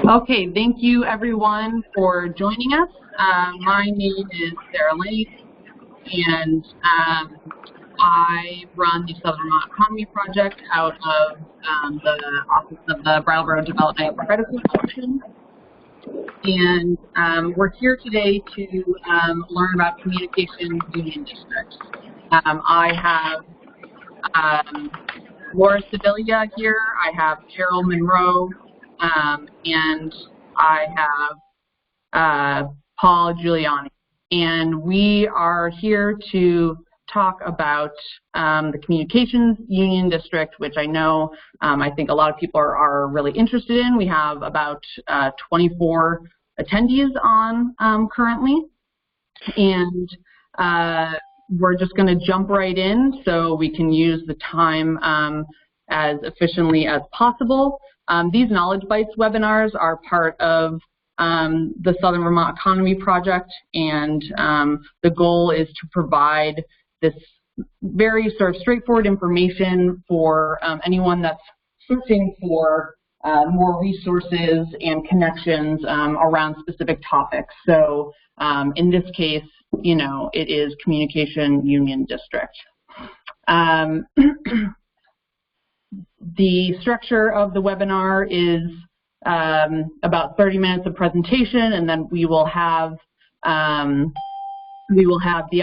Okay, thank you everyone for joining us. My name is Sarah Lane, and I run the Southern Vermont Economy Project out of the Office of the Brattleboro Development Credit Corporation. And we're here today to learn about communication union districts. I have Laura Sibilia here, I have Carole Monroe, and I have Paul Giuliani. And we are here to talk about the communications union district, which I know I think a lot of people are really interested in. We have about 24 attendees on currently, and we're just going to jump right in so we can use the time as efficiently as possible. These Knowledge Bites webinars are part of the Southern Vermont Economy Project, and the goal is to provide this very sort of straightforward information for anyone that's searching for more resources and connections around specific topics. So in this case, you know, it is Communication Union District. The structure of the webinar is about 30 minutes of presentation, and then we will have the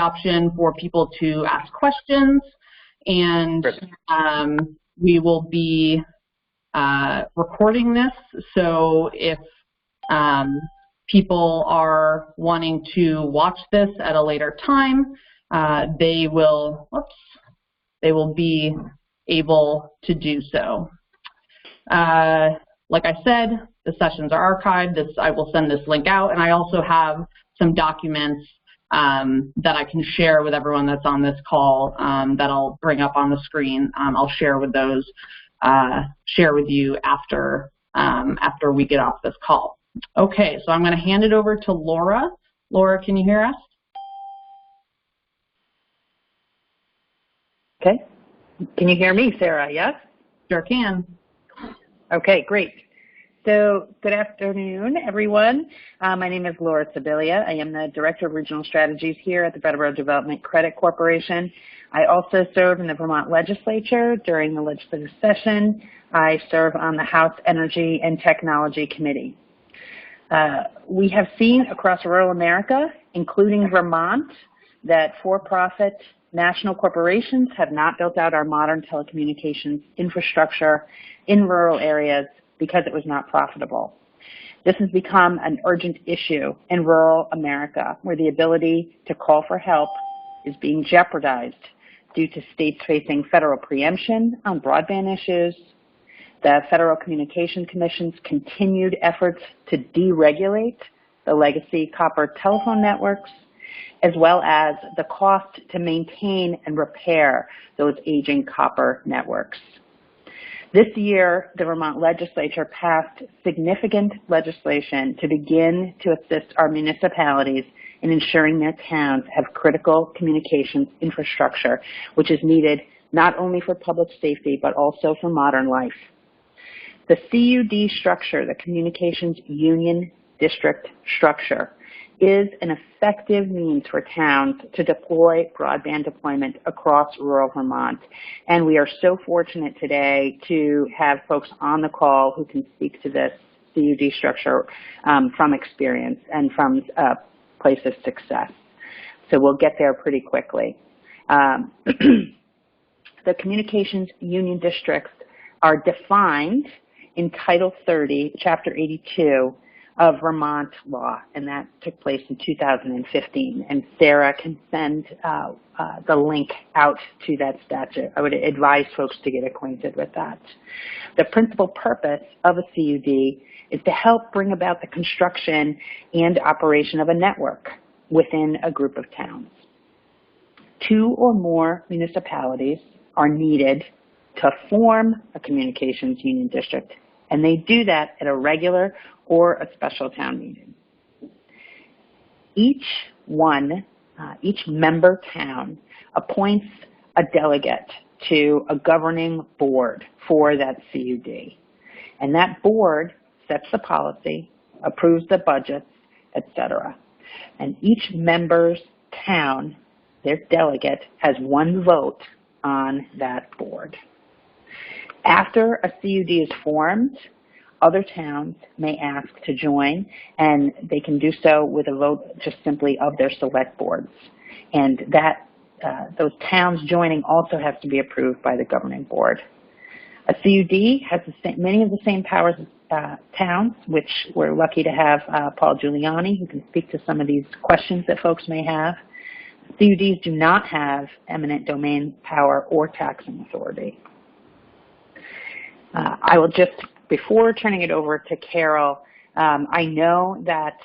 option for people to ask questions, and we will be recording this. So if people are wanting to watch this at a later time, they will be able to do so. Like I said, the sessions are archived. I will send this link out, and I also have some documents that I can share with everyone that's on this call that I'll bring up on the screen. I'll share with you after we get off this call. Okay, so I'm going to hand it over to Laura. Laura, can you hear us? Okay. Can you hear me, Sarah? Yes? Sure can. Okay, great. So good afternoon, everyone. My name is Laura Sibilia. I am the Director of Regional Strategies here at the Brattleboro Development Credit Corporation. I also serve in the Vermont Legislature during the legislative session. I serve on the House Energy and Technology Committee. We have seen across rural America, including Vermont, that for-profit national corporations have not built out our modern telecommunications infrastructure in rural areas because it was not profitable. This has become an urgent issue in rural America, where the ability to call for help is being jeopardized due to states facing federal preemption on broadband issues, the Federal Communication Commission's continued efforts to deregulate the legacy copper telephone networks, as well as the cost to maintain and repair those aging copper networks. This year, the Vermont legislature passed significant legislation to begin to assist our municipalities in ensuring their towns have critical communications infrastructure, which is needed not only for public safety, but also for modern life. The CUD structure, the Communications Union District structure, is an effective means for towns to deploy broadband deployment across rural Vermont. And we are so fortunate today to have folks on the call who can speak to this CUD structure from experience and from a place of success. So we'll get there pretty quickly. The Communications Union Districts are defined in Title 30, Chapter 82, of Vermont law, and that took place in 2015. And Sarah can send the link out to that statute. I would advise folks to get acquainted with that. The principal purpose of a CUD is to help bring about the construction and operation of a network within a group of towns. 2 or more municipalities are needed to form a communications union district, and they do that at a regular or a special town meeting. Each member town appoints a delegate to a governing board for that CUD. And that board sets the policy, approves the budgets, etc. And each member's town, their delegate, has one vote on that board. After a CUD is formed, other towns may ask to join, and they can do so with a vote just simply of their select boards. And that those towns joining also has to be approved by the governing board. A CUD has many of the same powers as towns, which we're lucky to have Paul Giuliani, who can speak to some of these questions that folks may have. CUDs do not have eminent domain power or taxing authority. I will just, before turning it over to Carole, I know that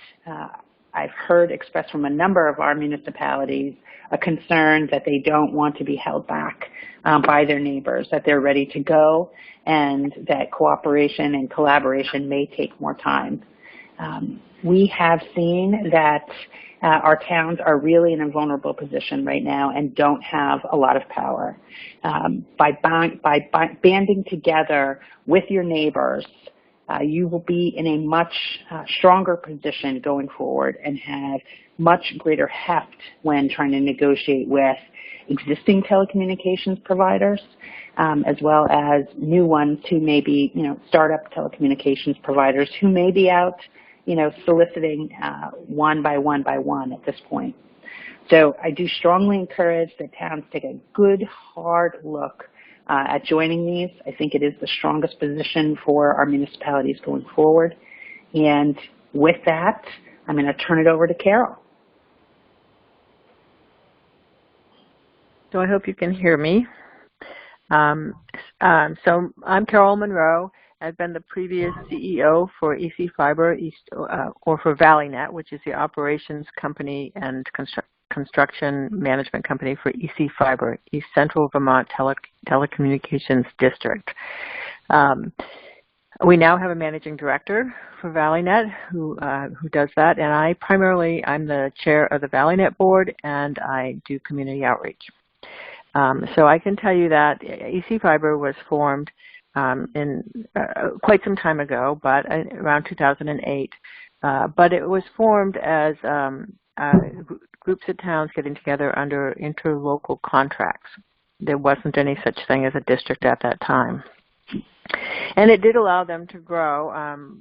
I've heard expressed from a number of our municipalities a concern that they don't want to be held back by their neighbors, that they're ready to go, and that cooperation and collaboration may take more time. We have seen that our towns are really in a vulnerable position right now and don't have a lot of power. By banding together with your neighbors, you will be in a much stronger position going forward and have much greater heft when trying to negotiate with existing telecommunications providers, as well as new ones who may be, startup telecommunications providers who may be out, soliciting one by one at this point. So I do strongly encourage that towns take a good, hard look at joining these. I think it is the strongest position for our municipalities going forward. And with that, I'm going to turn it over to Carole. So I hope you can hear me. So I'm Carole Monroe. I've been the previous CEO for EC Fiber or for ValleyNet, which is the operations company and construction management company for EC Fiber, East Central Vermont Telecommunications District. We now have a managing director for ValleyNet who does that, and I'm the chair of the ValleyNet board, and I do community outreach. So I can tell you that EC Fiber was formed in quite some time ago, but around 2008. But it was formed as groups of towns getting together under interlocal contracts. There wasn't any such thing as a district at that time. And it did allow them to grow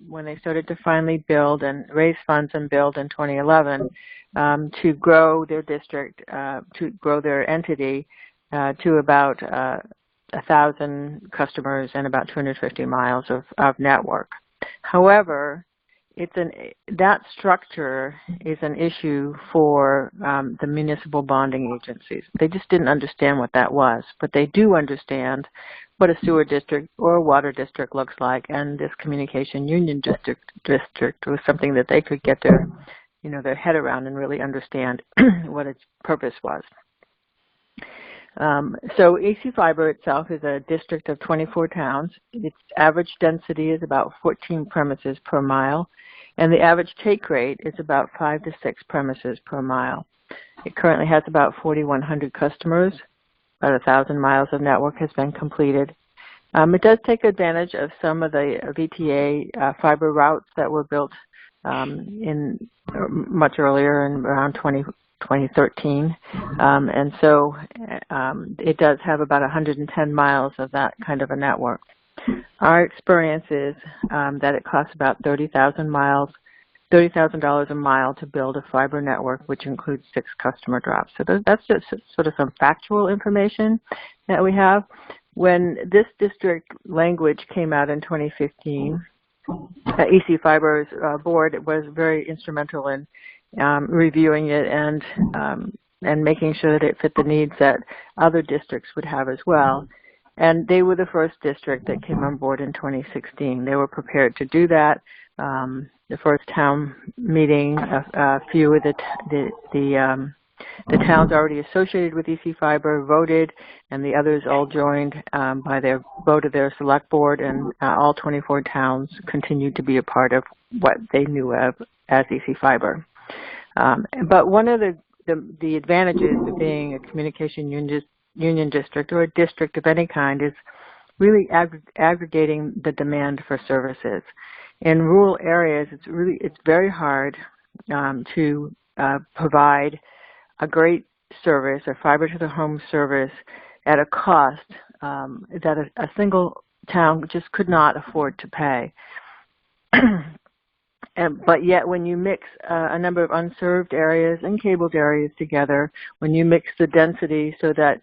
when they started to finally build and raise funds and build in 2011 to grow their district, to grow their entity to about 1,000 customers and about 250 miles of network. However, that structure is an issue for the municipal bonding agencies. They just didn't understand what that was, but they do understand what a sewer district or a water district looks like, and this communication union district was something that they could get their head around and really understand what its purpose was. So EC Fiber itself is a district of 24 towns. Its average density is about 14 premises per mile, and the average take rate is about 5 to 6 premises per mile. It currently has about 4,100 customers. About 1,000 miles of network has been completed. It does take advantage of some of the VTA fiber routes that were built in much earlier, in around 2013, and so it does have about 110 miles of that kind of a network. Our experience is that it costs about $30,000 a mile to build a fiber network, which includes 6 customer drops. So that's just sort of some factual information that we have. When this district language came out in 2015, EC Fiber's board was very instrumental in reviewing it and making sure that it fit the needs that other districts would have as well. And they were the first district that came on board in 2016. They were prepared to do that. The first town meeting, a few of the towns already associated with EC Fiber voted, and the others all joined by their vote of their select board, and all 24 towns continued to be a part of what they knew of as EC Fiber. But one of the advantages of being a communication union district or a district of any kind is really aggregating the demand for services. in rural areas, it's very hard to provide a great service, a fiber to the home service, at a cost that a single town just could not afford to pay. But yet when you mix a number of unserved areas and cabled areas together, when you mix the density so that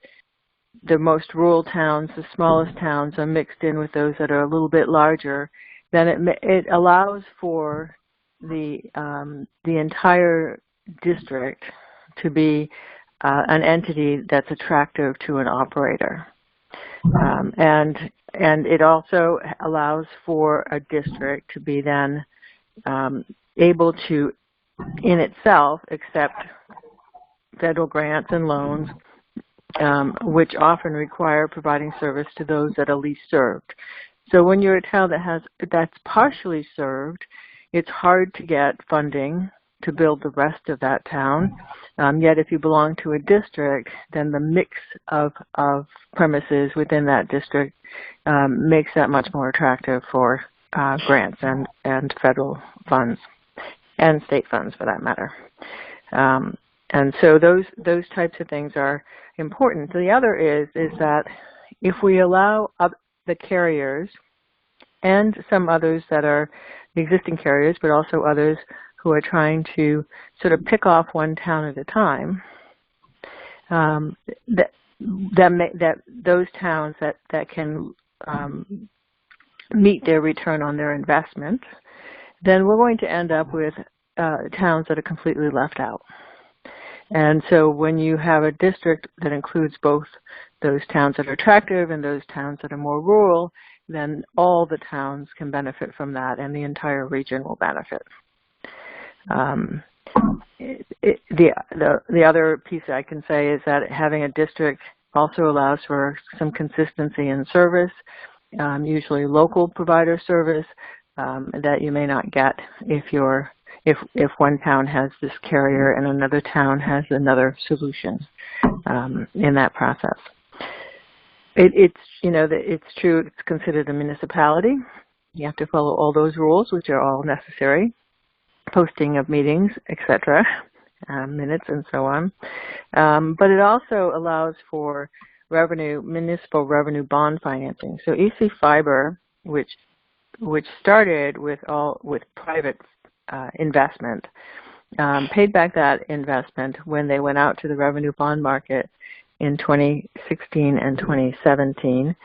the most rural towns, the smallest towns, are mixed in with those that are a little bit larger, then it allows for the entire district to be an entity that's attractive to an operator. And it also allows for a district to be then able to, in itself, accept federal grants and loans, which often require providing service to those that are least served. So when you're a town that's partially served, it's hard to get funding to build the rest of that town. Yet if you belong to a district, then the mix of premises within that district makes that much more attractive for grants and federal funds and state funds for that matter. And so those types of things are important. The other is that if we allow the carriers and some others that are existing carriers, but also others who are trying to sort of pick off one town at a time, that those towns that can meet their return on their investment, then we're going to end up with towns that are completely left out. And so when you have a district that includes both those towns that are attractive and those towns that are more rural, then all the towns can benefit from that and the entire region will benefit. The other piece I can say is that having a district also allows for some consistency in service, usually local provider service that you may not get if one town has this carrier and another town has another solution in that process. It's true. It's considered a municipality. You have to follow all those rules, which are all necessary. Posting of meetings, etc., minutes, and so on. But it also allows for municipal revenue bond financing. So EC Fiber, which started with private investment, paid back that investment when they went out to the revenue bond market in 2016 and 2017.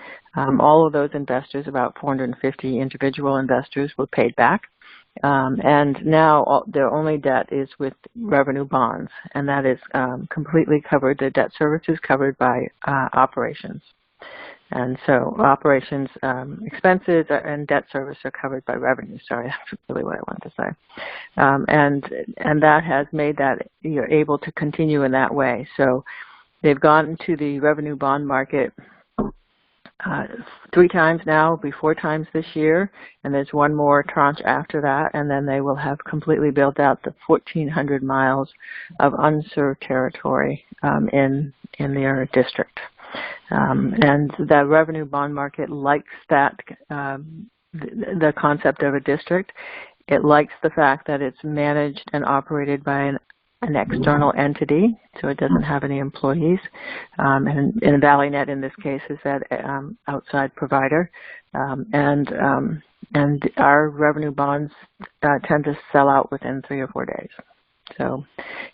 All of those investors, about 450 individual investors, were paid back. And now their only debt is with revenue bonds, and that is completely covered. The debt service is covered by operations. And so operations expenses and debt service are covered by revenue. Sorry, that's really what I wanted to say. And that has made that you're able to continue in that way. So they've gone to the revenue bond market 3 times now, will be 4 times this year, and there's one more tranche after that, and then they will have completely built out the 1,400 miles of unserved territory in their district. And the revenue bond market likes that, the concept of a district. It likes the fact that it's managed and operated by an external entity, so it doesn't have any employees. And ValleyNet in this case is that outside provider. And our revenue bonds tend to sell out within 3 or 4 days. So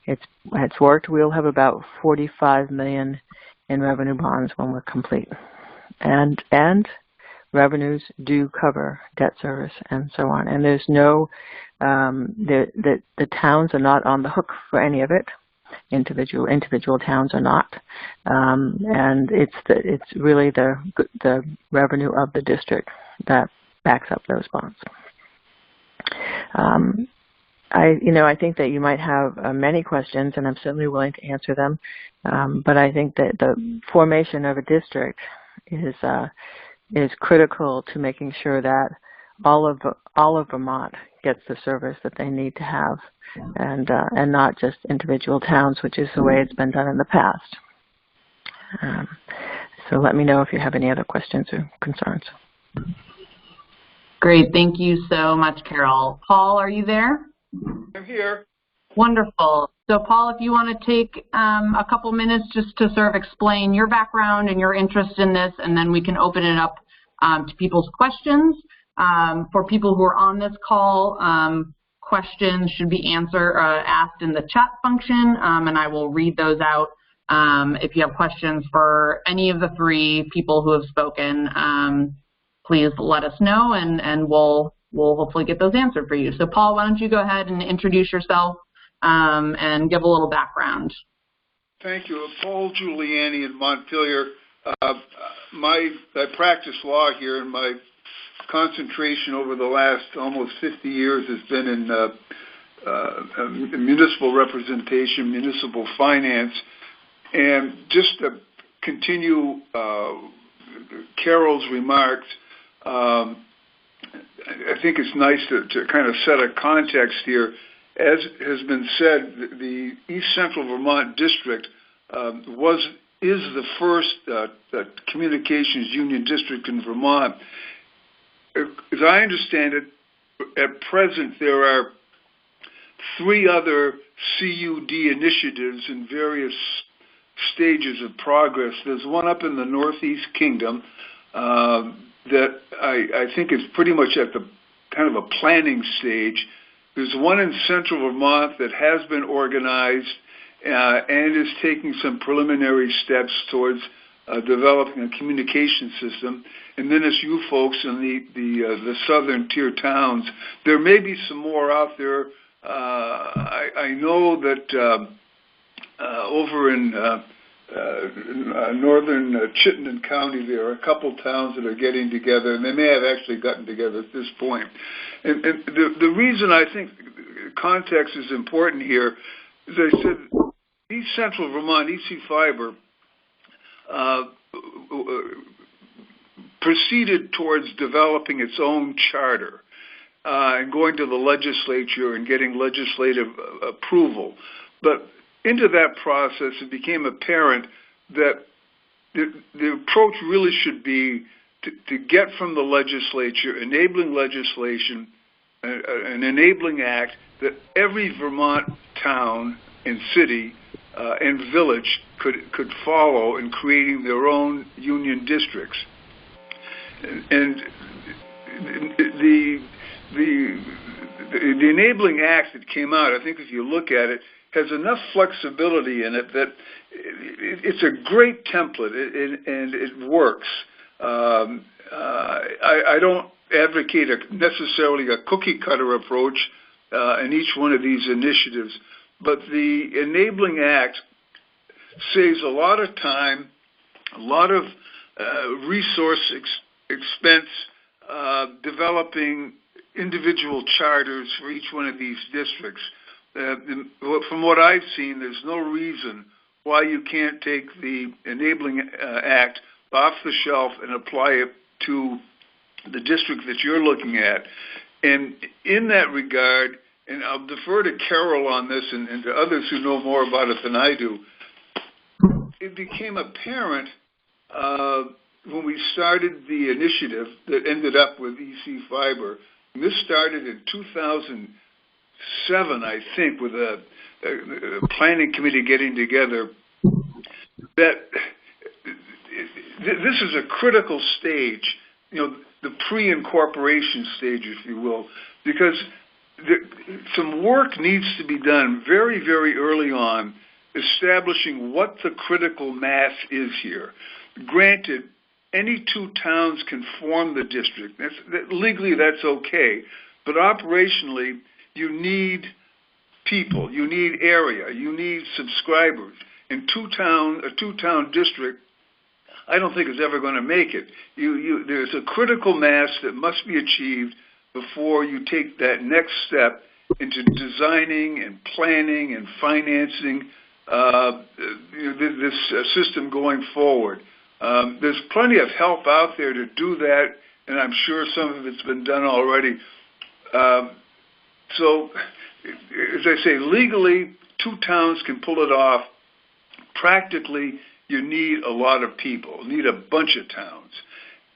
it's worked. We'll have about $45 million in revenue bonds when we're complete. And revenues do cover debt service and so on. And there's no, the towns are not on the hook for any of it. Individual towns are not. And it's really the revenue of the district that backs up those bonds. I think that you might have many questions, and I'm certainly willing to answer them. But I think that the formation of a district is critical to making sure that all of Vermont gets the service that they need to have, and not just individual towns, which is the way it's been done in the past. So let me know if you have any other questions or concerns. Great. Thank you so much, Carole. Paul, are you there? I'm here. Wonderful. So, Paul, if you want to take a couple minutes just to sort of explain your background and your interest in this, and then we can open it up to people's questions. For people who are on this call, questions should be asked in the chat function, and I will read those out. If you have questions for any of the three people who have spoken, please let us know, and we'll hopefully get those answered for you. So, Paul, why don't you go ahead and introduce yourself and give a little background. Thank you. Paul Giuliani in Montpelier. I practice law here, and my concentration over the last almost 50 years has been in municipal representation, municipal finance. And just to continue Carole's remarks, I think it's nice to kind of set a context here. As has been said, the East Central Vermont District is the first communications union district in Vermont. As I understand it, at present there are 3 other CUD initiatives in various stages of progress. There's one up in the Northeast Kingdom that I think is pretty much at the kind of a planning stage. There's one in Central Vermont that has been organized and is taking some preliminary steps towards developing a communication system. And then as you folks in the southern tier towns, there may be some more out there. I know that over in northern Chittenden County, there are a couple towns that are getting together, and they may have actually gotten together at this point. And the reason I think context is important here, as I said, East Central Vermont, EC Fiber, proceeded towards developing its own charter and going to the legislature and getting legislative approval. But into that process, it became apparent that the approach really should be to get from the legislature enabling legislation, an enabling act that every Vermont town and city and village could follow in creating their own union districts. And the enabling act that came out, I think if you look at it, has enough flexibility in it that it's a great template and it works. I don't advocate necessarily a cookie cutter approach in each one of these initiatives, but the enabling act saves a lot of time, a lot of resource expense developing individual charters for each one of these districts. From what I've seen, there's no reason why you can't take the Enabling Act off the shelf and apply it to the district that you're looking at. And in that regard, and I'll defer to Carole on this and to others who know more about it than I do, it became apparent when we started the initiative that ended up with EC Fiber. And this started in 2007, I think, with a planning committee getting together, that this is a critical stage, the pre-incorporation stage, if you will, because some work needs to be done very, very early on establishing what the critical mass is here. Granted, any 2 towns can form the district. Legally, that's okay. But operationally, you need people, you need area, you need subscribers. And a two-town district, I don't think is ever going to make it. There's a critical mass that must be achieved before you take that next step into designing and planning and financing this system going forward. There's plenty of help out there to do that, and I'm sure some of it's been done already. So, as I say, legally, 2 towns can pull it off. Practically, you need a lot of people, you need a bunch of towns.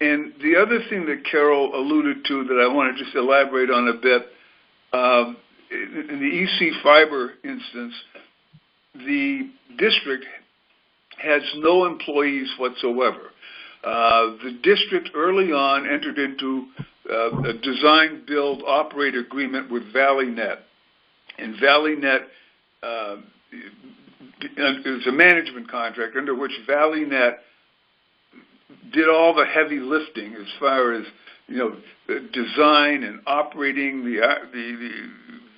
And the other thing that Carole alluded to that I want to just elaborate on a bit, in the EC Fiber instance, the district has no employees whatsoever. The district early on entered into a design, build, operate agreement with ValleyNet. And ValleyNet is a management contract under which ValleyNet did all the heavy lifting as far as, the design and operating, the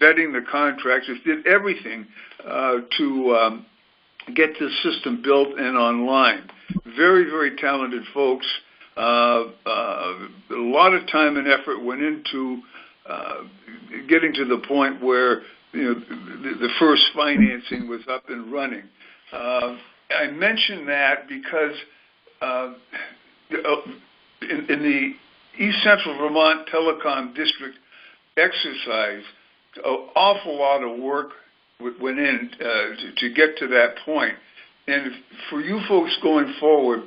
vetting the contractors, did everything to get this system built and online. Very, very talented folks. A lot of time and effort went into getting to the point where the first financing was up and running. I mention that because in the East Central Vermont Telecom District exercise, an awful lot of work went in to get to that point. And for you folks going forward,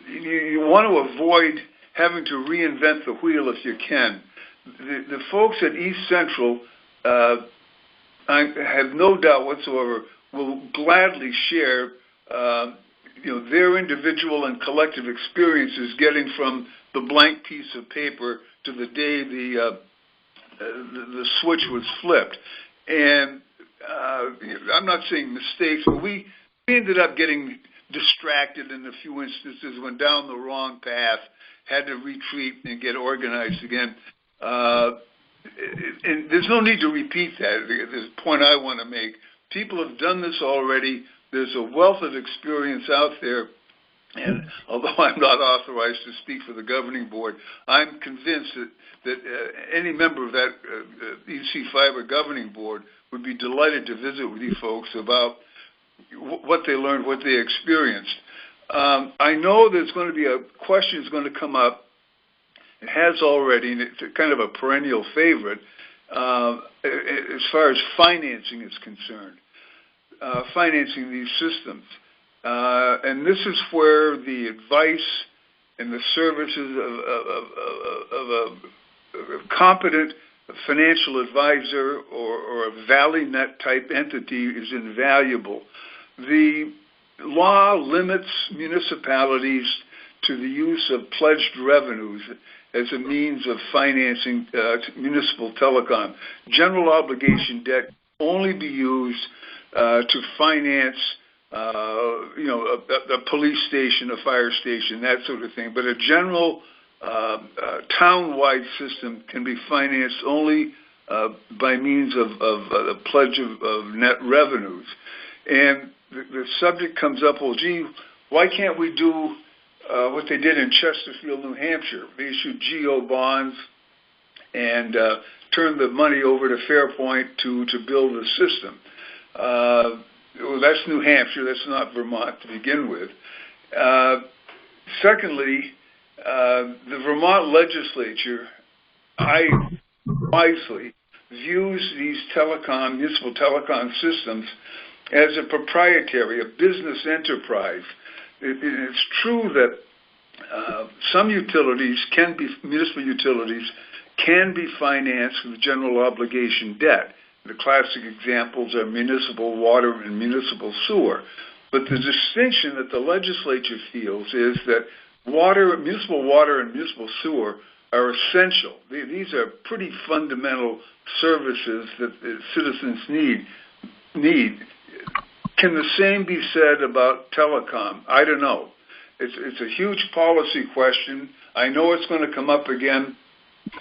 you want to avoid having to reinvent the wheel if you can. The folks at East Central, I have no doubt whatsoever, will gladly share their individual and collective experiences getting from the blank piece of paper to the day the switch was flipped. And I'm not saying mistakes, but we ended up getting distracted in a few instances, went down the wrong path, had to retreat and get organized again. And there's no need to repeat that. There's a point I want to make. People have done this already. There's a wealth of experience out there. And although I'm not authorized to speak for the governing board, I'm convinced that any member of that EC Fiber governing board would be delighted to visit with you folks about what they learned, what they experienced. I know there's going to be a question is going to come up. It has already, and it's kind of a perennial favorite as far as financing is concerned, financing these systems. And this is where the advice and the services of a competent financial advisor or a ValleyNet type entity is invaluable. The law limits municipalities to the use of pledged revenues as a means of financing municipal telecom. General obligation debt can only be used to finance a police station, a fire station, that sort of thing. But a general town-wide system can be financed only by means of a pledge of net revenues. And the subject comes up, well, gee, why can't we do what they did in Chesterfield, New Hampshire? They issued GO bonds and turned the money over to Fairpoint to build the system. Well, that's New Hampshire. That's not Vermont to begin with. Secondly, the Vermont legislature, wisely, views these municipal telecom systems as a proprietary, a business enterprise. It's true that some municipal utilities can be financed with general obligation debt. The classic examples are municipal water and municipal sewer. But the distinction that the legislature feels is that municipal water and municipal sewer are essential. These are pretty fundamental services that citizens need. Can the same be said about telecom? I don't know. It's a huge policy question. I know it's going to come up again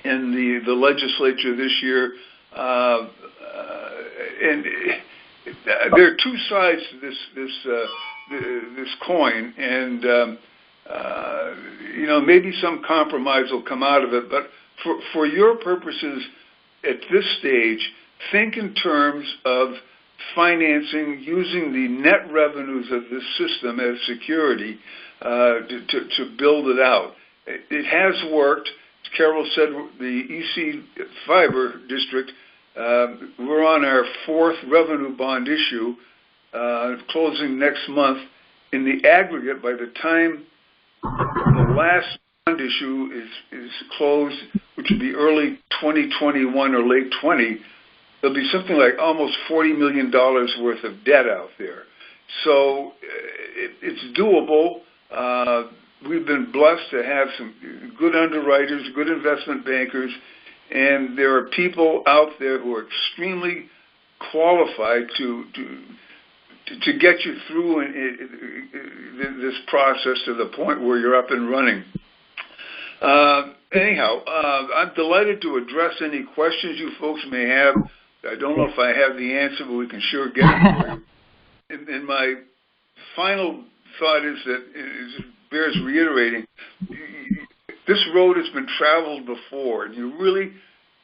in the legislature this year. And there are two sides to this coin, and maybe some compromise will come out of it. But for your purposes at this stage, think in terms of financing using the net revenues of this system as security to build it out. It has worked. As Carole said, the EC Fiber District, we're on our fourth revenue bond issue, closing next month. In the aggregate, by the time the last bond issue is closed, which would be early 2021 or late 20, there'll be something like almost $40 million worth of debt out there. So it's doable. We've been blessed to have some good underwriters, good investment bankers, and there are people out there who are extremely qualified to get you through this process to the point where you're up and running. Anyhow, I'm delighted to address any questions you folks may have. I don't know if I have the answer, but we can sure get it for you. And my final thought is that it bears reiterating. This road has been traveled before, and you really,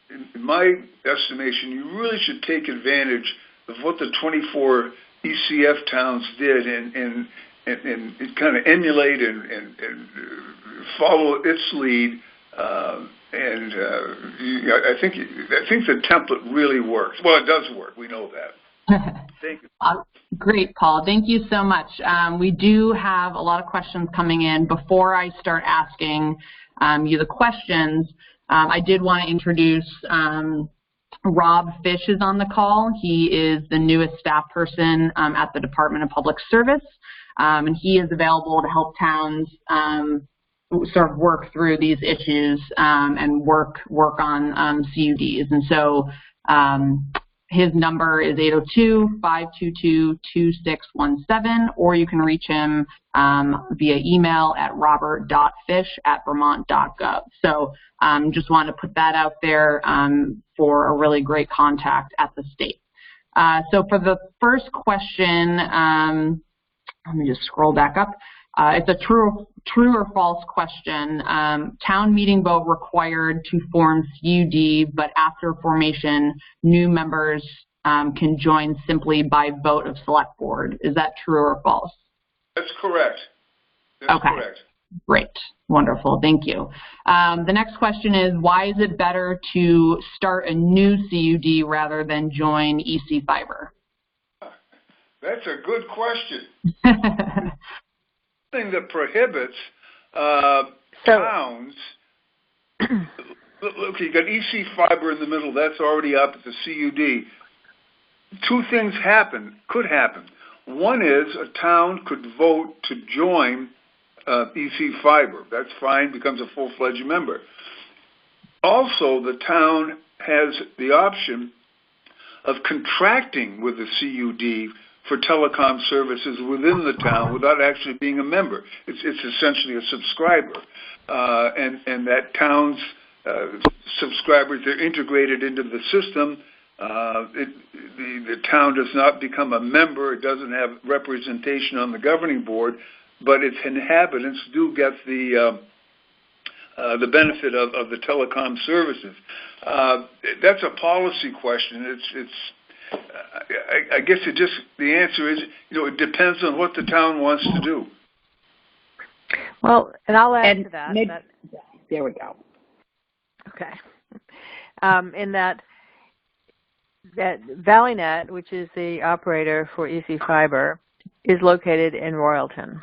in my estimation, you really should take advantage of what the 24 ECF towns did and kind of emulate and follow its lead. I think the template really works. Well, it does work. We know that. Thank you. Great, Paul. Thank you so much. We do have a lot of questions coming in. Before I start asking you the questions, I did want to introduce Rob Fish is on the call. He is the newest staff person at the Department of Public Service, and he is available to help towns sort of work through these issues and work on CUDs. And so his number is 802-522-2617, or you can reach him via email at robert.fish@vermont.gov. So just want to put that out there for a really great contact at the state. So for the first question, let me just scroll back up. It's a true or false question. Town meeting vote required to form CUD, but after formation, new members can join simply by vote of select board. Is that true or false? That's correct. That's correct. Great. Wonderful. Thank you. The next question is, why is it better to start a new CUD rather than join EC Fiber? That's a good question. Thing that prohibits towns. Look, you got EC Fiber in the middle. That's already up at the CUD. Two things could happen. One is a town could vote to join EC Fiber. That's fine, becomes a full-fledged member. Also, the town has the option of contracting with the CUD for telecom services within the town without actually being a member. It's essentially a subscriber. And that town's subscribers, they're integrated into the system. The town does not become a member. It doesn't have representation on the governing board, but its inhabitants do get the benefit of the telecom services. That's a policy question. I guess the answer is, it depends on what the town wants to do. Well, and I'll add to that. There we go. Okay. In that ValleyNet, which is the operator for EC Fiber, is located in Royalton.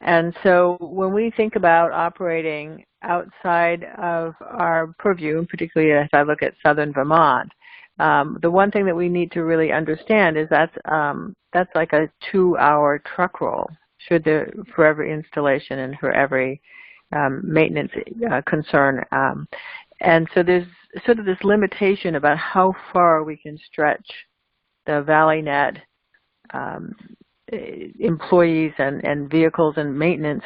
And so when we think about operating outside of our purview, and particularly as I look at southern Vermont, the one thing that we need to really understand is that's like a 2-hour truck roll for every installation and for every maintenance concern. And so there's sort of this limitation about how far we can stretch the ValleyNet employees and vehicles and maintenance.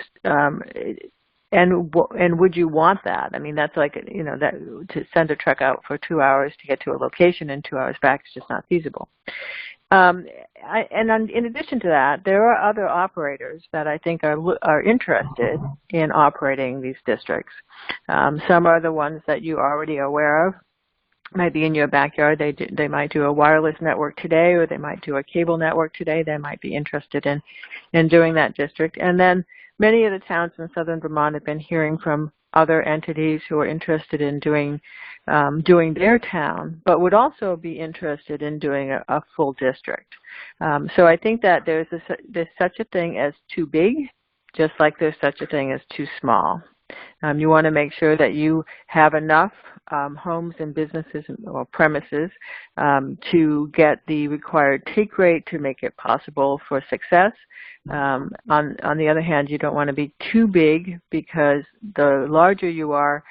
And would you want that? I mean, that's like, that to send a truck out for 2 hours to get to a location and 2 hours back is just not feasible. In addition to that, there are other operators that I think are interested in operating these districts. Some are the ones that you already are aware of. Might be in your backyard. They might do a wireless network today, or they might do a cable network today. They might be interested in doing that district. And then many of the towns in southern Vermont have been hearing from other entities who are interested in doing their town, but would also be interested in doing a full district. So I think that there's such a thing as too big, just like there's such a thing as too small. You want to make sure that you have enough homes and businesses or premises to get the required take rate to make it possible for success. On the other hand, you don't want to be too big, because the larger you are,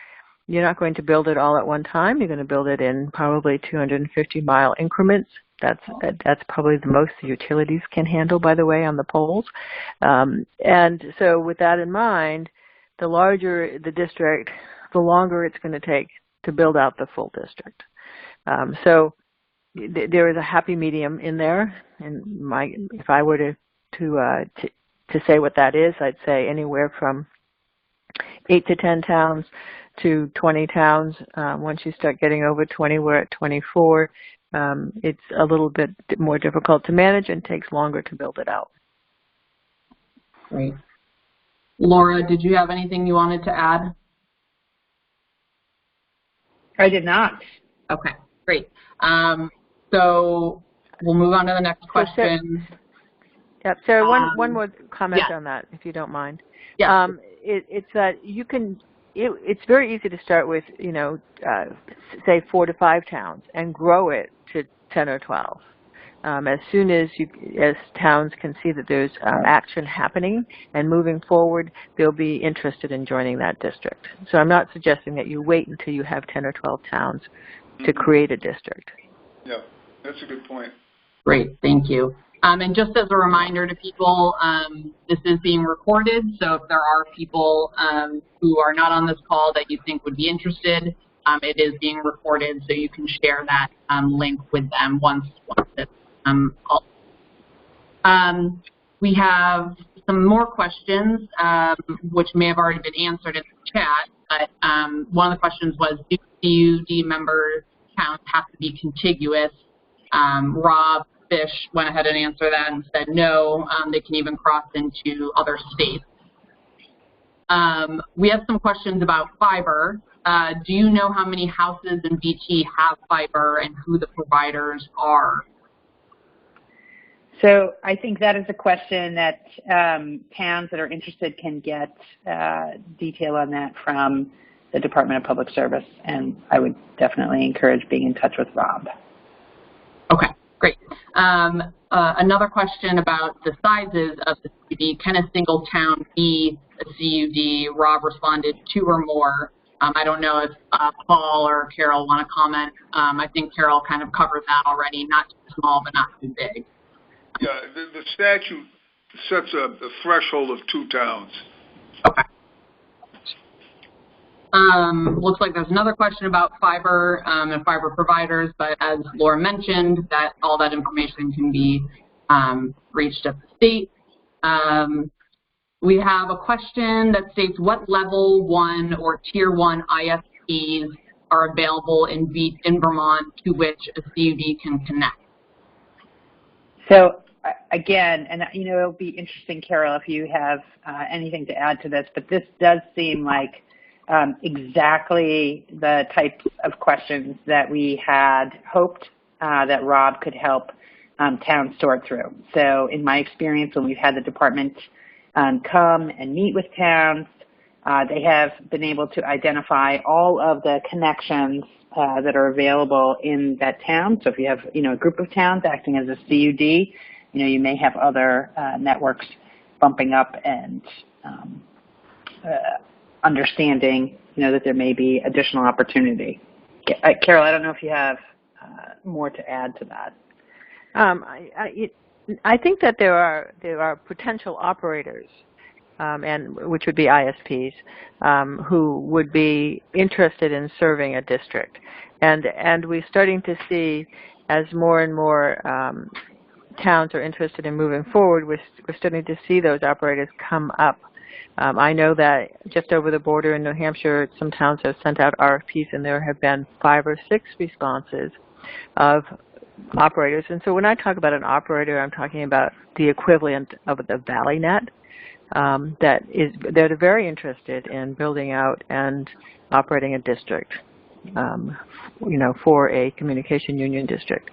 you're not going to build it all at one time. You're going to build it in probably 250-mile increments. That's probably the most the utilities can handle, by the way, on the poles. And so with that in mind, the larger the district, the longer it's going to take to build out the full district. So there is a happy medium in there. And if I were to say what that is, I'd say anywhere from 8 to 10 towns to 20 towns. Once you start getting over 20, we're at 24. It's a little bit more difficult to manage and takes longer to build it out. Great. Laura, did you have anything you wanted to add? I did not. Okay, great. So we'll move on to the next question. Yep. Sarah, one more comment yeah. on that, if you don't mind. Yeah. It's that you can. It's very easy to start with, say 4 to 5 towns and grow it to 10 or 12. As soon as towns can see that there's action happening and moving forward, they'll be interested in joining that district. So I'm not suggesting that you wait until you have 10 or 12 towns to create a district. Yeah, that's a good point. Great, thank you. And just as a reminder to people, this is being recorded, so if there are people who are not on this call that you think would be interested, it is being recorded, so you can share that link with them once it's called. We have some more questions, which may have already been answered in the chat, but one of the questions was, do CUD member counts have to be contiguous? Rob Fish went ahead and answered that and said no, they can even cross into other states. We have some questions about fiber. Do you know how many houses in BT have fiber and who the providers are? So I think that is a question that towns that are interested can get detail on that from the Department of Public Service, and I would definitely encourage being in touch with Rob. Okay, great. Another question about the sizes of the CUD. Can a single town be a CUD? Rob responded 2 or more. I don't know if Paul or Carole want to comment. I think Carole kind of covered that already. Not too small, but not too big. Yeah, the statute sets a threshold of 2 towns. Okay. Looks like there's another question about fiber and fiber providers, but as Laura mentioned, that all that information can be reached at the state. We have a question that states, what level 1 or tier 1 ISPs are available in Vermont to which a CUD can connect? So again, and it'll be interesting, Carole, if you have anything to add to this, but this does seem like exactly the types of questions that we had hoped that Rob could help towns sort through. So in my experience, when we've had the department come and meet with towns, they have been able to identify all of the connections that are available in that town. So if you have, a group of towns acting as a CUD, you may have other networks bumping up and understanding, that there may be additional opportunity. Carole, I don't know if you have more to add to that. I think that there are potential operators, and which would be ISPs, who would be interested in serving a district, and we're starting to see, as more and more towns are interested in moving forward, we're starting to see those operators come up. I know that just over the border in New Hampshire, some towns have sent out RFPs, and there have been 5 or 6 responses of operators. And so when I talk about an operator, I'm talking about the equivalent of the ValleyNet that are very interested in building out and operating a district, for a communication union district.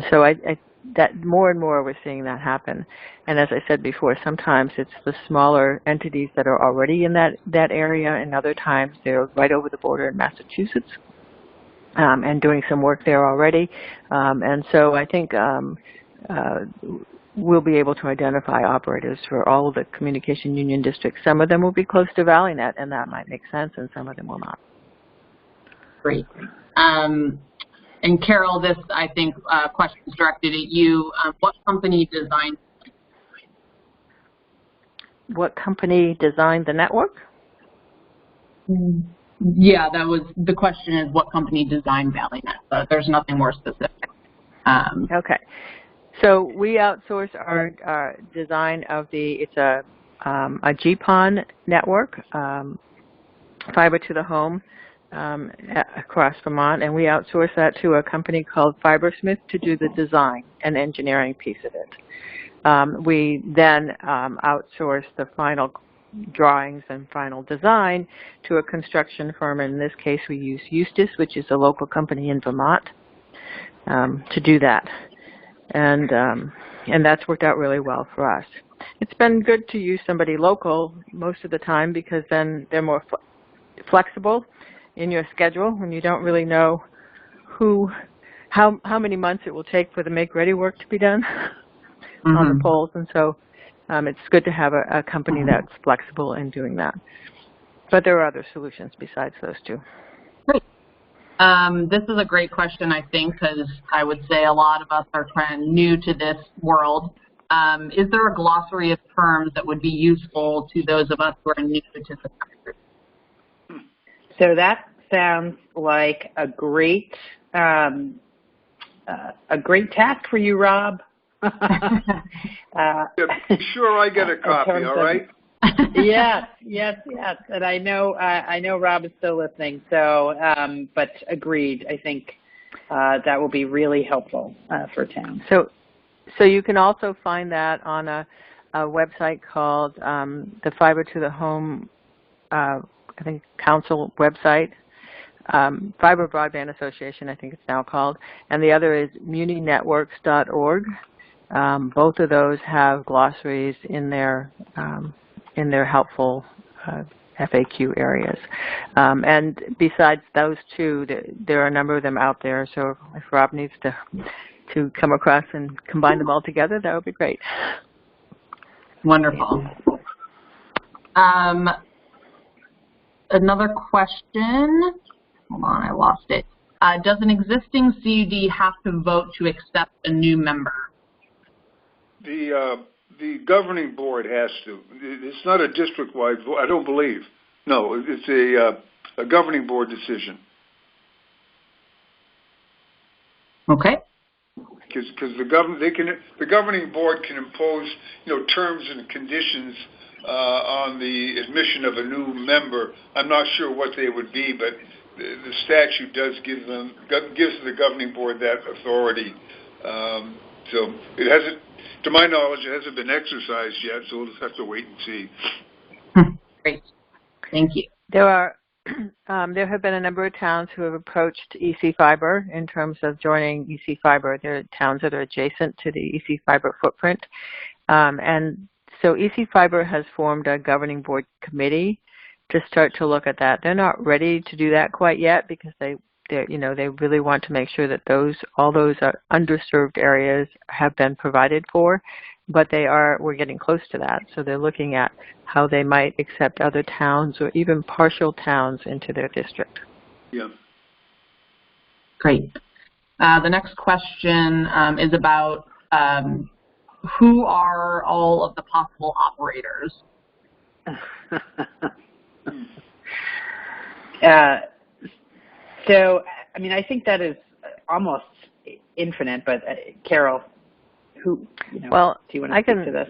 So that more and more we're seeing that happen. And as I said before, sometimes it's the smaller entities that are already in that area, and other times they're right over the border in Massachusetts and doing some work there already. And so I think we'll be able to identify operators for all of the communication union districts. Some of them will be close to ValleyNet, and that might make sense, and some of them will not. Great. And Carole, this, I think, question is directed at you. What company designed? What company designed the network? Yeah, that was the question. Is what company designed ValleyNet? But there's nothing more specific. Okay. So we outsource our design of it's a GPON network, fiber to the home. Across Vermont, and we outsource that to a company called Fibersmith to do the design and engineering piece of it. We then outsource the final drawings and final design to a construction firm. In this case, we use Eustace, which is a local company in Vermont, to do that. And that's worked out really well for us. It's been good to use somebody local most of the time because then they're more flexible in your schedule when you don't really know how many months it will take for the make-ready work to be done on the poles. And so it's good to have a company that's flexible in doing that. But there are other solutions besides those two. Great. This is a great question, I think, because I would say a lot of us are kind of new to this world. Is there a glossary of terms that would be useful to those of us who are new to the country? So that sounds like a great task for you, Rob. Sure, I get a copy. All right. Yes. And I know Rob is still listening. So, but agreed. I think that will be really helpful for town. So you can also find that on a website called the Fiber to the Home. I think Council website, Fiber Broadband Association, I think it's now called, and the other is muninetworks.org. Both of those have glossaries in their helpful FAQ areas. And besides those two, there are a number of them out there. So if Rob needs to come across and combine them all together, that would be great. Wonderful. Another question. Hold on, I lost it. Does an existing CUD have to vote to accept a new member? The governing board has to. It's not a district-wide vote, I don't believe. No, it's a governing board decision. Okay. Because the governing board can impose, terms and conditions on the admission of a new member. I'm not sure what they would be, but the statute does gives the governing board that authority. So it hasn't, to my knowledge, it hasn't been exercised yet. So we'll just have to wait and see. Great, thank you. There have been a number of towns who have approached EC Fiber in terms of joining EC Fiber. There are towns that are adjacent to the EC Fiber footprint, and so EC Fiber has formed a governing board committee to start to look at that. They're not ready to do that quite yet because they really want to make sure that all those underserved areas have been provided for, but we're getting close to that. So they're looking at how they might accept other towns or even partial towns into their district. Yeah. Great. The next question is about who are all of the possible operators? So, I mean, I think that is almost infinite, but Carole, do you want to speak to this?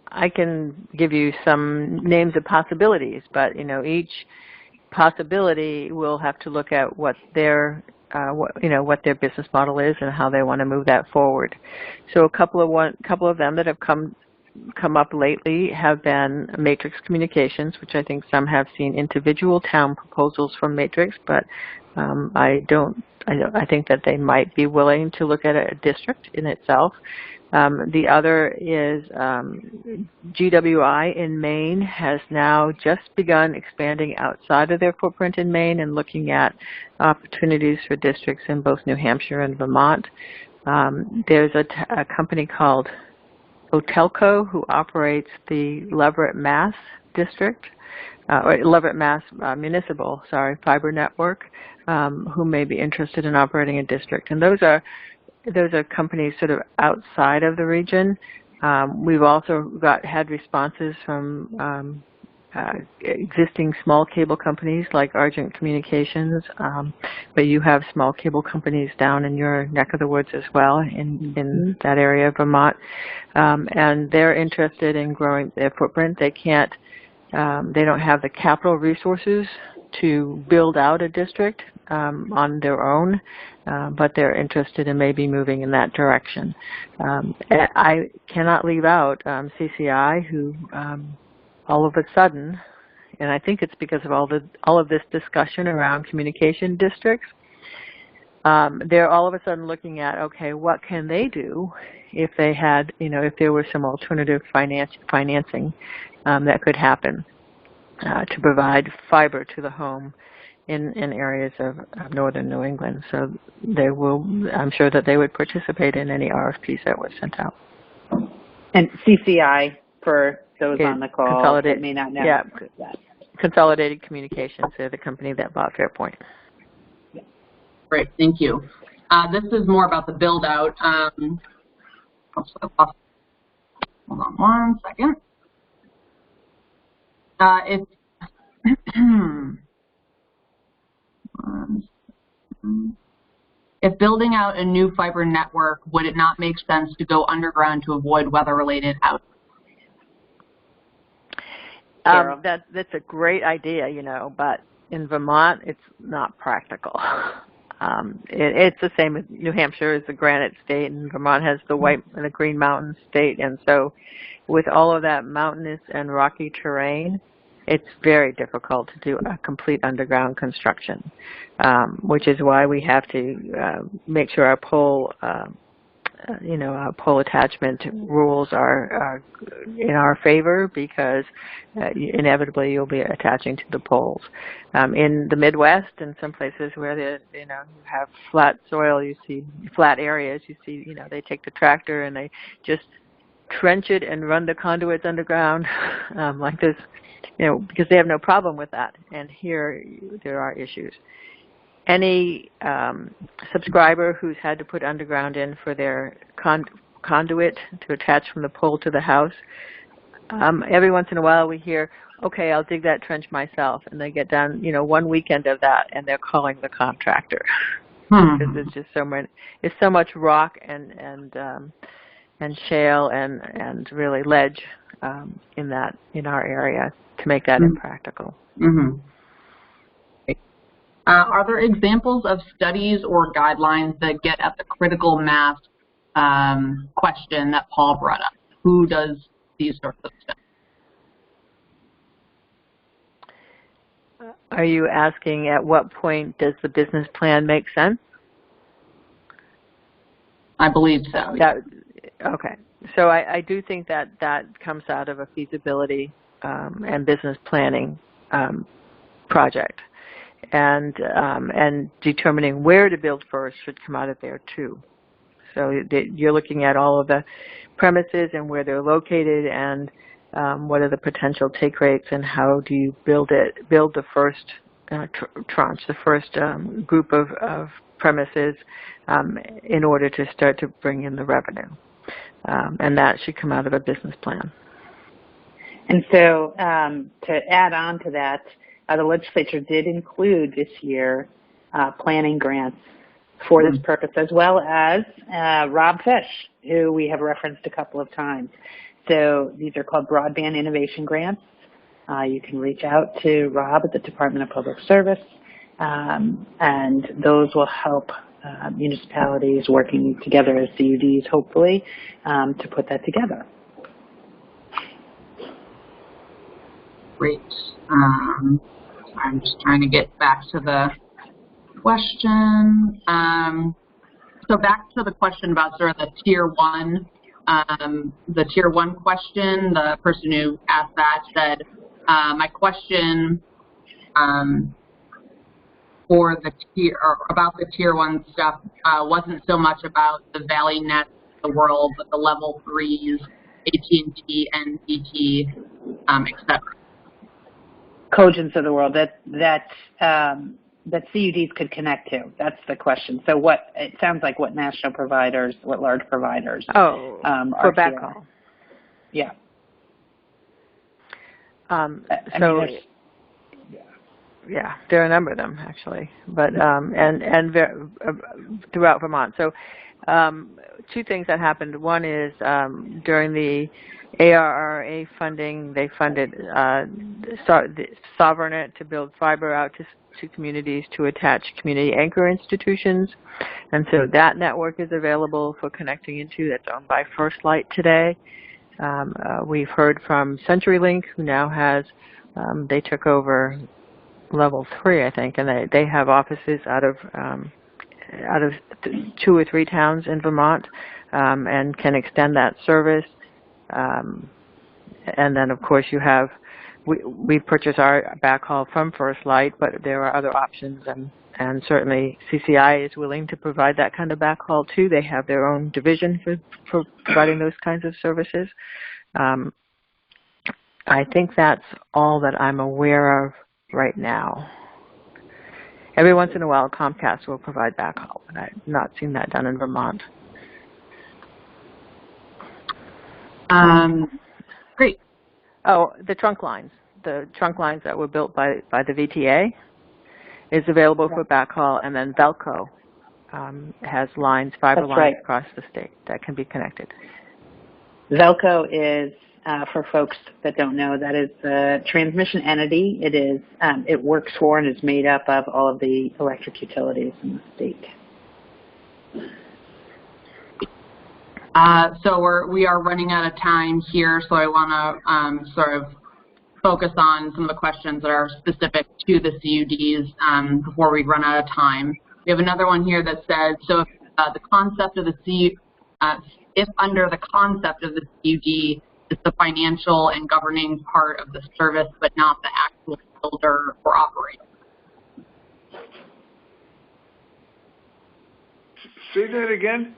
I can give you some names of possibilities, but, each possibility will have to look at what their business model is and how they want to move that forward. So a couple of them that have come come up lately have been Matrix Communications, which I think some have seen individual town proposals from Matrix, but I think that they might be willing to look at a district in itself. The other is GWI in Maine has now just begun expanding outside of their footprint in Maine and looking at opportunities for districts in both New Hampshire and Vermont. There's a company called Otelco who operates the Leverett, Mass district, or Leverett, Mass municipal, fiber network, who may be interested in operating a district. And those are companies sort of outside of the region. We've also had responses from existing small cable companies like Argent Communications, but you have small cable companies down in your neck of the woods as well in that area of Vermont, and they're interested in growing their footprint. They don't have the capital resources to build out a district on their own, but they're interested in maybe moving in that direction. I cannot leave out CCI, who all of a sudden, and I think it's because of all of this discussion around communication districts, they're all of a sudden looking at, okay, what can they do if they had, if there were some alternative financing that could happen to provide fiber to the home in areas of northern New England. So I'm sure that they would participate in any RFPs that were sent out. And CCI, for those on the call that may not know. Yeah, Consolidated Communications, they're the company that bought Fairpoint. Great, thank you. This is more about the build out. Hold on one second. If building out a new fiber network, would it not make sense to go underground to avoid weather-related outages? That's a great idea, but in Vermont, it's not practical. It's the same as New Hampshire is the granite state, and Vermont has the white and the green mountain state. And so with all of that mountainous and rocky terrain, it's very difficult to do a complete underground construction, which is why we have to make sure our pole our pole attachment rules are in our favor, because inevitably you'll be attaching to the poles. In the Midwest, in some places where you have flat soil, you see flat areas. You see, they take the tractor and they just trench it and run the conduits underground like this, because they have no problem with that. And here there are issues. Any subscriber who's had to put underground in for their conduit to attach from the pole to the house, every once in a while we hear, okay, I'll dig that trench myself. And they get done, one weekend of that, and they're calling the contractor. Because there's just so much rock and shale and really ledge in our area to make that impractical. Mm-hmm. Are there examples of studies or guidelines that get at the critical mass question that Paul brought up? Who does these sorts of studies? Are you asking at what point does the business plan make sense? I believe so. Okay. So I do think that comes out of a feasibility and business planning project. And determining where to build first should come out of there too. So you're looking at all of the premises and where they're located, and what are the potential take rates, and how do you build the first tranche, the first group of premises in order to start to bring in the revenue. And that should come out of a business plan. And so to add on to that, the legislature did include this year planning grants for this purpose, as well as Rob Fish, who we have referenced a couple of times. So these are called Broadband Innovation Grants. You can reach out to Rob at the Department of Public Service, and those will help municipalities working together as CUDs, hopefully, to put that together. Great. I'm just trying to get back to the question. So back to the question about sort of the tier one question. The person who asked that said, my question for the tier or about the tier one stuff wasn't so much about the ValleyNet of the world, but the level 3s, AT&T, NTT, etc. Cogents of the world that CUDs could connect to. That's the question. So it sounds like what national providers, what large providers for backhaul. Yeah. Yeah, there are a number of them actually, but throughout Vermont. So two things that happened. One is during the ARRA funding, they funded SovereignNet to build fiber out to communities to attach community anchor institutions, and so that network is available for connecting into. That's owned by First Light today. We've heard from CenturyLink, who now has they took over level 3, I think, and they have offices out of 2 or 3 towns in Vermont, and can extend that service. And then, of course, you have we purchase our backhaul from First Light, but there are other options, and certainly CCI is willing to provide that kind of backhaul too. They have their own division for providing those kinds of services. I think that's all that I'm aware of right now. Every once in a while, Comcast will provide backhaul, but I've not seen that done in Vermont. Great. Oh, the trunk lines that were built by the VTA is available for backhaul, and then Velco has lines, fiber lines across the state that can be connected. Velco is, for folks that don't know, that is the transmission entity. It works for and is made up of all of the electric utilities in the state. So we are running out of time here, so I want to sort of focus on some of the questions that are specific to the CUDs before we run out of time. We have another one here that says, so if the concept of the if under the concept of the CUD is the financial and governing part of the service, but not the actual builder or operator. Say that again.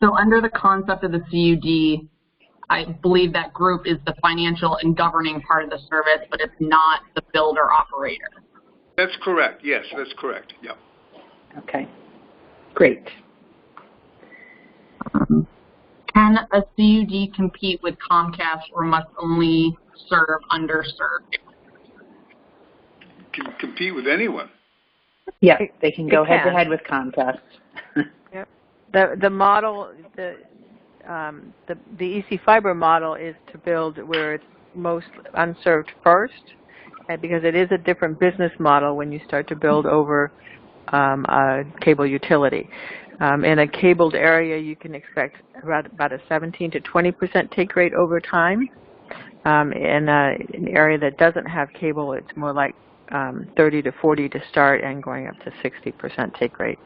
So under the concept of the CUD, I believe that group is the financial and governing part of the service, but it's not the builder operator. That's correct. Yes, that's correct. Yeah. Okay. Great. Can a CUD compete with Comcast, or must only serve underserved? Can compete with anyone. Yeah, they can go head to head with Comcast. Yep. The model, the EC Fiber model is to build where it's most unserved first, and because it is a different business model when you start to build over a cable utility. In a cabled area, you can expect about a 17 to 20% take rate over time. In an area that doesn't have cable, it's more like 30 to 40 to start and going up to 60% take rate.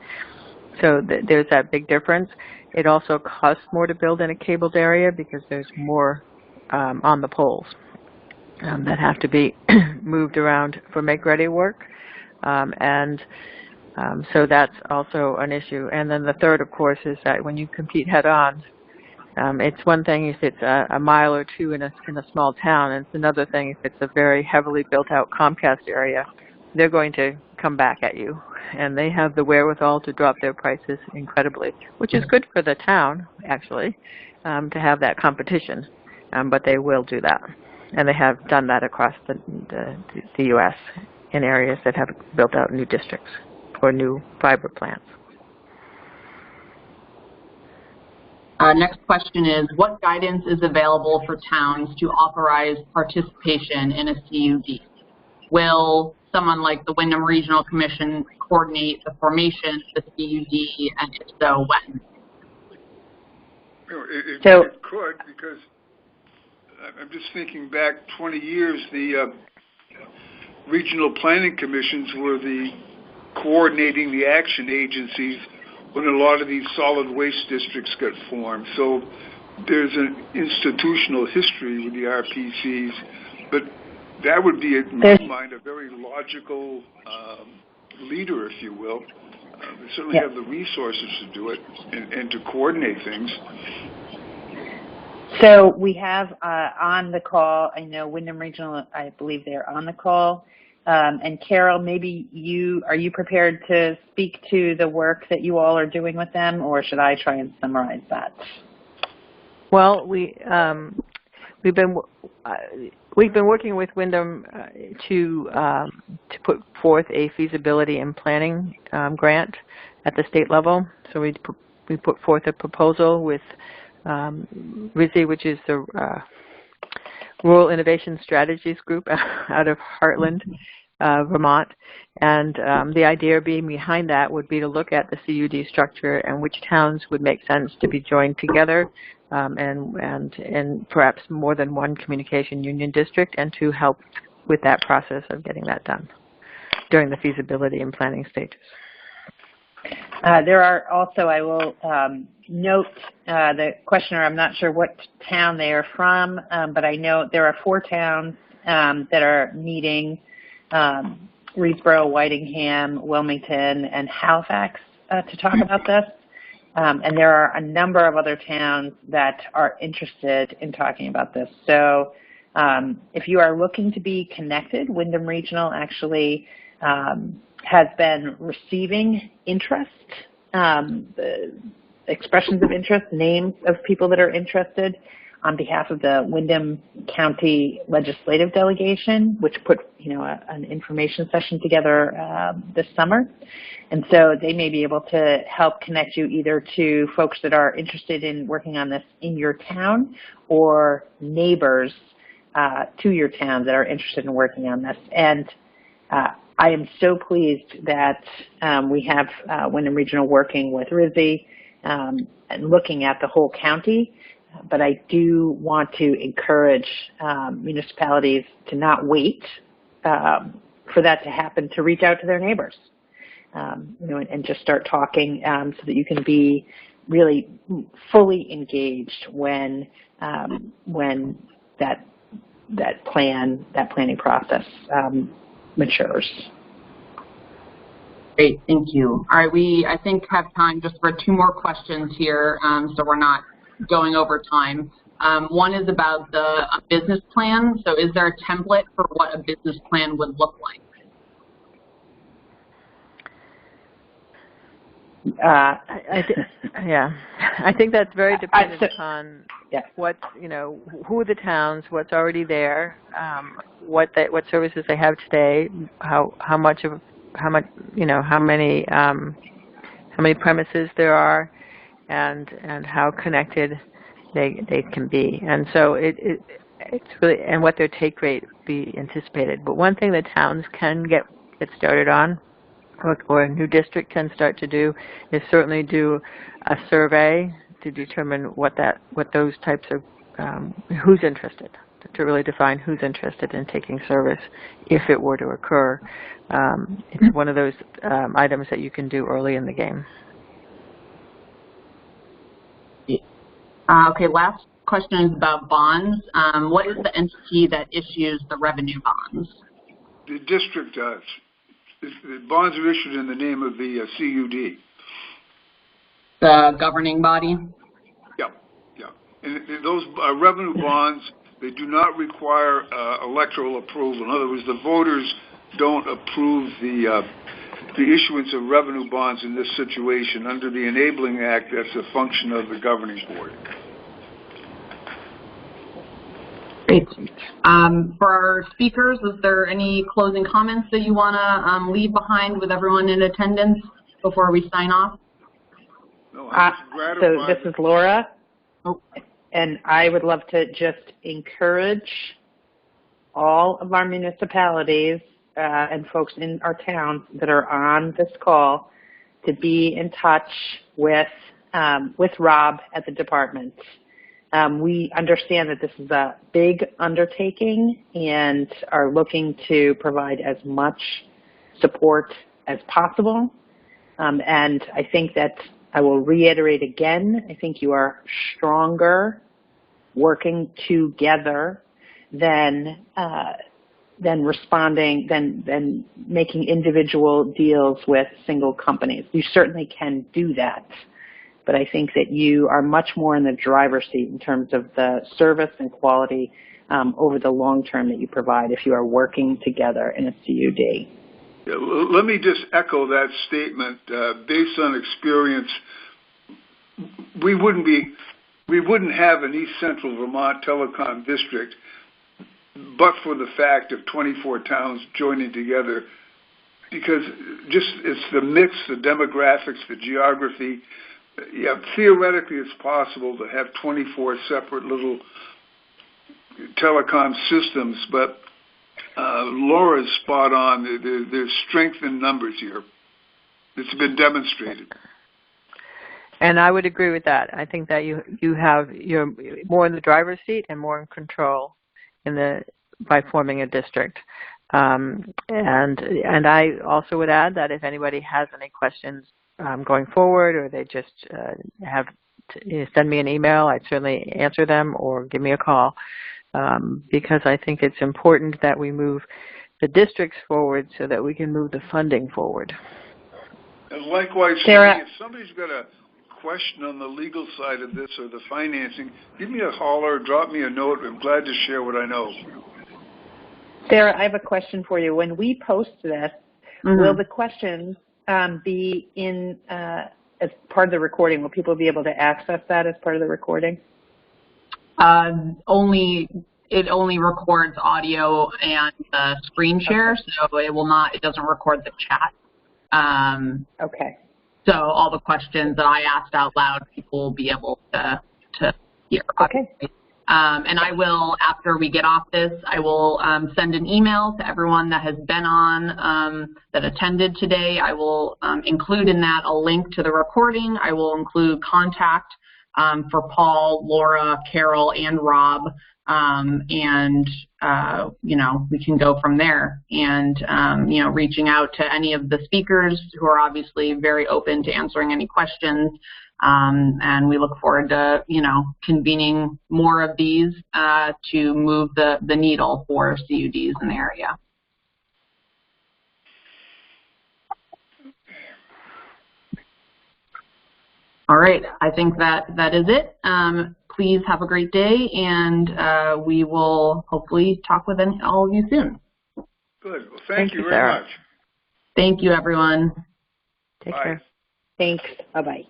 So there's that big difference. It also costs more to build in a cabled area because there's more on the poles that have to be moved around for make-ready work. So that's also an issue. And then the third, of course, is that when you compete head-on, it's one thing if it's a mile or two in a small town, and it's another thing if it's a very heavily built-out Comcast area. They're going to come back at you, and they have the wherewithal to drop their prices incredibly, which is good for the town, actually, to have that competition. But they will do that, and they have done that across the U.S. in areas that have built out new districts or new fiber plants. Next question is, what guidance is available for towns to authorize participation in a CUD? Will someone like the Wyndham Regional Commission coordinate the formation of the CUD, and if so, when? It could, because I'm just thinking back 20 years, the regional planning commissions were the coordinating the action agencies when a lot of these solid waste districts got formed. So there's an institutional history with the RPCs, but that would be, in my mind, a very logical leader, if you will. They certainly have the resources to do it and to coordinate things. So we have on the call, I know Windham Regional, I believe they're on the call. And Carole, maybe are you prepared to speak to the work that you all are doing with them, or should I try and summarize that? Well, we've been working with Windham to put forth a feasibility and planning grant at the state level. So we put forth a proposal with RISI, which is the Rural Innovation Strategies Group out of Heartland, Vermont. And the idea being behind that would be to look at the CUD structure and which towns would make sense to be joined together, and perhaps more than one communication union district, and to help with that process of getting that done during the feasibility and planning stages. There are also, I will note the questioner, I'm not sure what town they are from, but I know there are 4 towns that are meeting, Reedsboro, Whitingham, Wilmington, and Halifax to talk about this. And there are a number of other towns that are interested in talking about this. So if you are looking to be connected, Windham Regional actually has been receiving interest, expressions of interest, names of people that are interested on behalf of the Windham County Legislative Delegation, which put an information session together this summer. And so they may be able to help connect you either to folks that are interested in working on this in your town, or neighbors to your town that are interested in working on this. And I am so pleased that we have Windham Regional working with RISI and looking at the whole county. But I do want to encourage municipalities to not wait for that to happen, to reach out to their neighbors, and just start talking so that you can be really fully engaged when that planning process matures. Great, thank you. All right, we I think have time just for 2 more questions here, so we're not going over time. One is about a business plan. So is there a template for what a business plan would look like? I think that's very dependent upon what, who are the towns, what's already there, what services they have today, how many premises there are, and how connected they can be. And so it's really, and what their take rate be anticipated. But one thing that towns can get started on, or a new district can start to do, is certainly do a survey to determine what those types of, who's interested, to really define who's interested in taking service if it were to occur. It's one of those items that you can do early in the game. Okay, last question is about bonds. What is the entity that issues the revenue bonds? The district does. The bonds are issued in the name of the CUD. The governing body? Yeah. And those revenue bonds, they do not require electoral approval. In other words, the voters don't approve the issuance of revenue bonds in this situation. Under the Enabling Act, that's a function of the governing board. Great. For our speakers, is there any closing comments that you want to leave behind with everyone in attendance before we sign off? No, so this is Laura, and I would love to just encourage all of our municipalities and folks in our towns that are on this call to be in touch with Rob at the department. We understand that this is a big undertaking and are looking to provide as much support as possible. And I think that I will reiterate again, I think you are stronger working together than responding, than making individual deals with single companies. You certainly can do that, but I think that you are much more in the driver's seat in terms of the service and quality over the long term that you provide if you are working together in a CUD. Yeah, let me just echo that statement. Based on experience, we wouldn't have an East Central Vermont telecom district but for the fact of 24 towns joining together, because just it's the mix, the demographics, the geography. Yeah, theoretically it's possible to have 24 separate little telecom systems, but Laura's spot on. There's strength in numbers here. It's been demonstrated. And I would agree with that. I think that you're more in the driver's seat and more in control by forming a district. And I also would add that if anybody has any questions going forward, or they just have to send me an email, I'd certainly answer them or give me a call, because I think it's important that we move the districts forward so that we can move the funding forward. And likewise, Sarah, if somebody's got a question on the legal side of this or the financing, give me a holler, drop me a note. I'm glad to share what I know. Sarah, I have a question for you. When we post this, will the questions be in as part of the recording? Will people be able to access that as part of the recording? It only records audio and screen share, so it doesn't record the chat. Okay. So all the questions that I asked out loud, people will be able to hear. Okay. And I will, after we get off this, I will send an email to everyone that has been on, that attended today. I will include in that a link to the recording. I will include contact for Paul, Laura, Carole, and Rob. We can go from there. And, reaching out to any of the speakers who are obviously very open to answering any questions. And we look forward to, convening more of these to move the needle for CUDs in the area. All right, I think that is it. Please have a great day, and we will hopefully talk with all of you soon. Good. Well, thank you very much. Thank you, everyone. Take care. Thanks. Bye-bye.